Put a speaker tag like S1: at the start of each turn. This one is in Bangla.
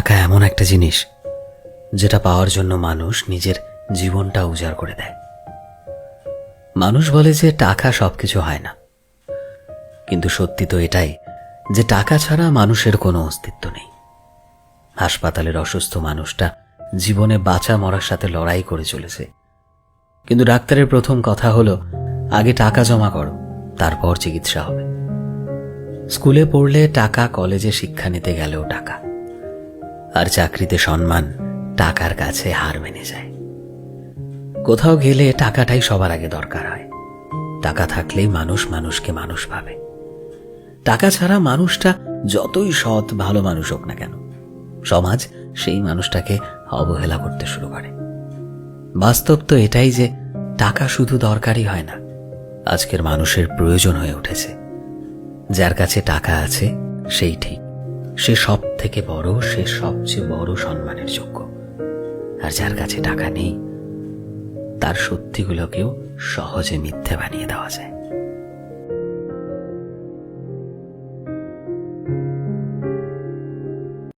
S1: টাকা এমন একটা জিনিস যেটা পাওয়ার জন্য মানুষ নিজের জীবনটা উজাড় করে দেয়। মানুষ বলে যে টাকা সবকিছু হয় না, কিন্তু সত্যি তো এটাই যে টাকা ছাড়া মানুষের কোনো অস্তিত্ব নেই। হাসপাতালের অসুস্থ মানুষটা জীবনে বাঁচা মরার সাথে লড়াই করে চলেছে, কিন্তু ডাক্তারের প্রথম কথা হলো আগে টাকা জমা করো, তারপর চিকিৎসা হবে। স্কুলে পড়লে টাকা, কলেজে শিক্ষা নিতে গেলেও টাকা, আর চাকরিতে সম্মান টাকার কাছে হার মেনে যায়। কোথাও গেলে টাকাটাই সবার আগে দরকার হয়। টাকা থাকলেই মানুষ মানুষকে মানুষ ভাবে। টাকা ছাড়া মানুষটা যতই সৎ ভালো মানুষ হোক না কেন, সমাজ সেই মানুষটাকে অবহেলা করতে শুরু করে। বাস্তব তো এটাই যে টাকা শুধু দরকারই হয় না, আজকের মানুষের প্রয়োজন হয়ে উঠেছে। যার কাছে টাকা আছে সেই ঠিক, সে সব থেকে বড়, সে সবচেয়ে বড় সম্মানের যোগ্য। আর যার কাছে টাকা নেই, তার সত্যিগুলোকেও সহজে মিথ্যে বানিয়ে দেওয়া যায়।